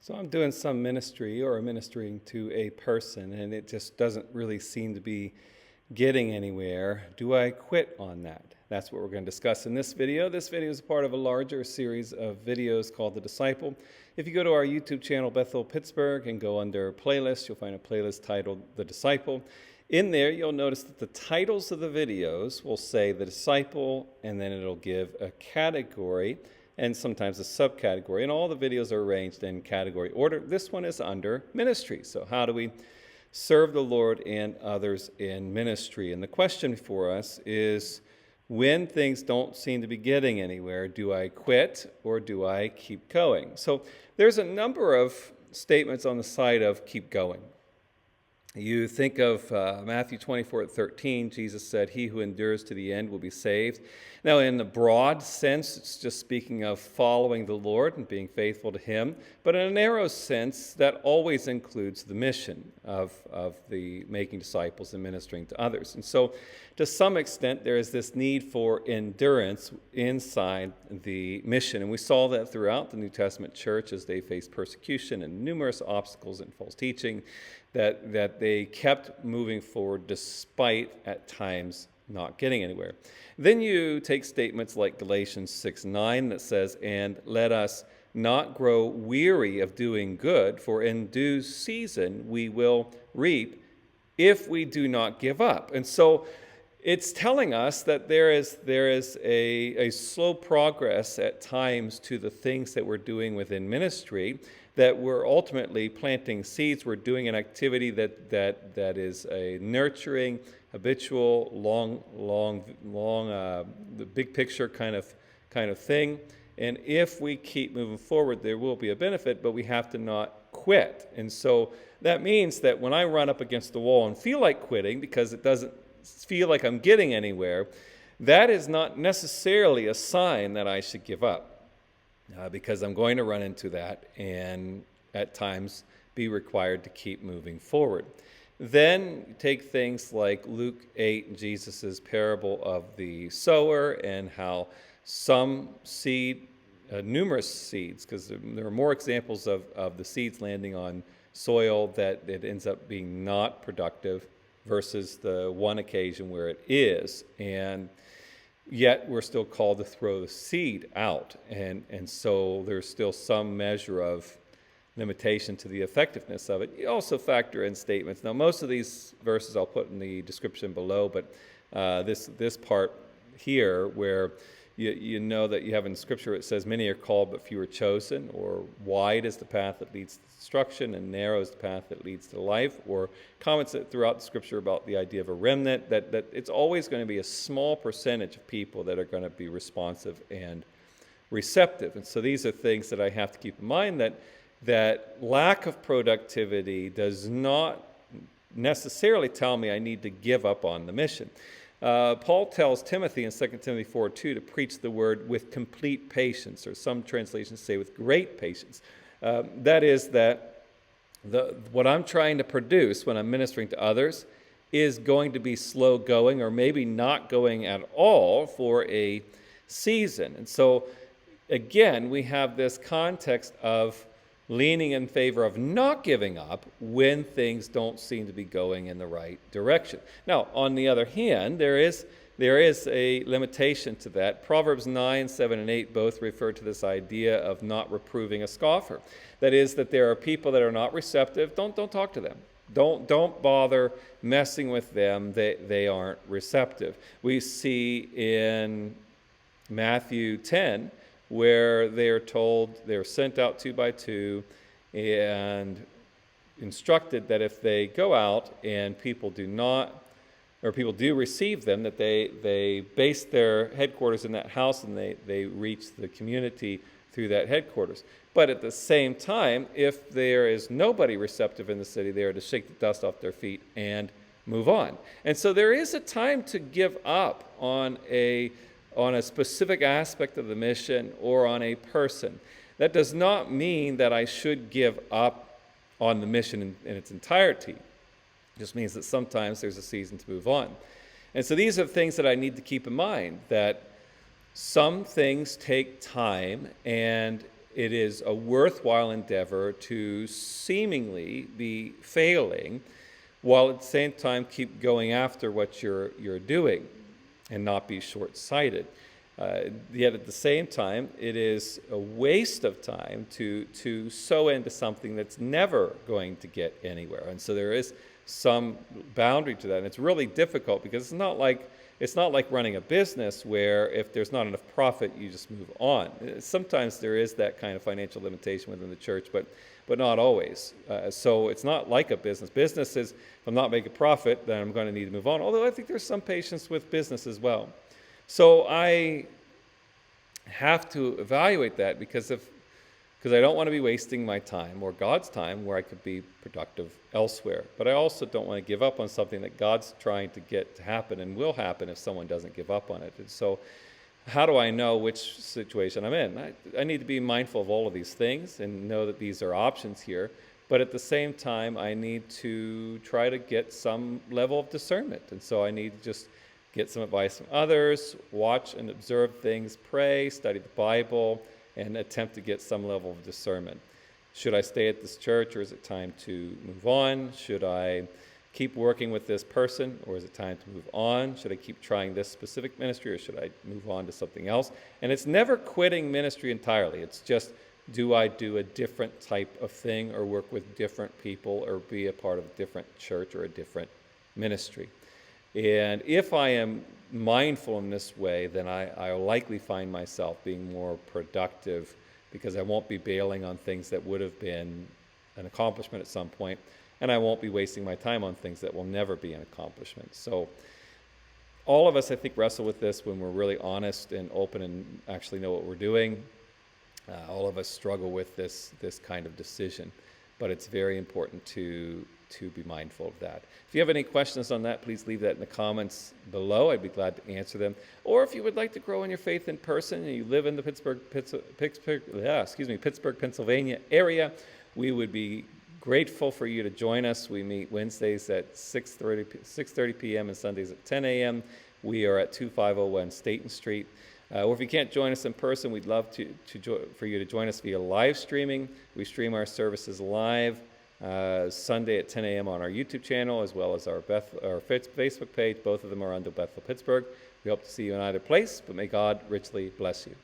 So I'm doing some ministry or ministering to a person, and it just doesn't really seem to be getting anywhere. Do I quit on that? That's what we're going to discuss in this video. This video is part of a larger series of videos called The Disciple. If you go to our YouTube channel, Bethel Pittsburgh, and go under playlists, you'll find a playlist titled The Disciple. In there, you'll notice that the titles of the videos will say The Disciple, and then it'll give a category and sometimes a subcategory. And all the videos are arranged in category order. This one is under ministry. So how do we serve the Lord and others in ministry? And the question for us is, when things don't seem to be getting anywhere, do I quit or do I keep going? So there's a number of statements on the side of keep going. You think of Matthew 24:13, Jesus said, "He who endures to the end will be saved." Now, in the broad sense, it's just speaking of following the Lord and being faithful to Him. But in a narrow sense, that always includes the mission of the making disciples and ministering to others. And so, to some extent, there is this need for endurance inside the mission. And we saw that throughout the New Testament church as they faced persecution and numerous obstacles and false teaching, that they kept moving forward despite, at times, not getting anywhere. Then you take statements like Galatians 6:9 that says, "And let us not grow weary of doing good, for in due season we will reap if we do not give up." And so it's telling us that there is a slow progress at times to the things that we're doing within ministry, that we're ultimately planting seeds. We're doing an activity that is a nurturing, habitual, the big picture kind of thing. And if we keep moving forward, there will be a benefit, but we have to not quit. And so that means that when I run up against the wall and feel like quitting because it doesn't feel like I'm getting anywhere, that is not necessarily a sign that I should give up. Because I'm going to run into that and at times be required to keep moving forward. Then take things like Luke 8, Jesus' parable of the sower, and how some seed, numerous seeds, because there are more examples of the seeds landing on soil that it ends up being not productive versus the one occasion where it is. And yet we're still called to throw the seed out. And so there's still some measure of limitation to the effectiveness of it. You also factor in statements. Now, most of these verses I'll put in the description below, but this part here where you know that you have in Scripture, it says, "Many are called, but few are chosen," or "Wide is the path that leads to destruction, and narrow is the path that leads to life," or comments throughout the Scripture about the idea of a remnant, that it's always going to be a small percentage of people that are going to be responsive and receptive. And so these are things that I have to keep in mind, that lack of productivity does not necessarily tell me I need to give up on the mission. Paul tells Timothy in 2 Timothy 4:2 to preach the word with complete patience, or some translations say with great patience. That is that what I'm trying to produce when I'm ministering to others is going to be slow going, or maybe not going at all for a season. And so, again, we have this context of leaning in favor of not giving up when things don't seem to be going in the right direction. Now, on the other hand, there is a limitation to that. Proverbs 9, 7, and 8 both refer to this idea of not reproving a scoffer. That is, that there are people that are not receptive. Don't talk to them. Don't bother messing with them. They aren't receptive. We see in Matthew 10 where they are told, they're sent out 2 by 2 and instructed that if they go out and people do receive them, that they base their headquarters in that house, and they reach the community through that headquarters. But at the same time, if there is nobody receptive in the city, they are to shake the dust off their feet and move on. And so there is a time to give up on a specific aspect of the mission or on a person. That does not mean that I should give up on the mission in its entirety. It just means that sometimes there's a season to move on. And so these are things that I need to keep in mind, that some things take time, and it is a worthwhile endeavor to seemingly be failing, while at the same time keep going after what you're doing and not be short-sighted. Yet at the same time, it is a waste of time to sow into something that's never going to get anywhere. And so there is some boundary to that. And it's really difficult because it's not like running a business where if there's not enough profit, you just move on. Sometimes there is that kind of financial limitation within the church, but not always. So it's not like a business. Business is, if I'm not making profit, then I'm going to need to move on. Although I think there's some patience with business as well. So I have to evaluate that because I don't want to be wasting my time or God's time where I could be productive elsewhere. But I also don't want to give up on something that God's trying to get to happen and will happen if someone doesn't give up on it. And so how do I know which situation I'm in? I need to be mindful of all of these things and know that these are options here. But at the same time, I need to try to get some level of discernment. And so I need to just get some advice from others, watch and observe things, pray, study the Bible, and attempt to get some level of discernment. Should I stay at this church, or is it time to move on? Should I keep working with this person, or is it time to move on? Should I keep trying this specific ministry, or should I move on to something else? And it's never quitting ministry entirely. It's just, do I do a different type of thing, or work with different people, or be a part of a different church or a different ministry? And if I am mindful in this way, then I'll likely find myself being more productive because I won't be bailing on things that would have been an accomplishment at some point, and I won't be wasting my time on things that will never be an accomplishment. So all of us, I think, wrestle with this when we're really honest and open and actually know what we're doing. All of us struggle with this kind of decision, but it's very important to be mindful of that. If you have any questions on that, please leave that in the comments below. I'd be glad to answer them. Or if you would like to grow in your faith in person and you live in the Pittsburgh, Pennsylvania area, we would be grateful for you to join us. We meet Wednesdays at 6:30 p.m. and Sundays at 10 a.m. We are at 2501 Staten Street. Or if you can't join us in person, we'd love for you to join us via live streaming. We stream our services live Sunday at 10 a.m. on our YouTube channel, as well as our Facebook page. Both of them are under Bethel Pittsburgh. We hope to see you in either place, but may God richly bless you.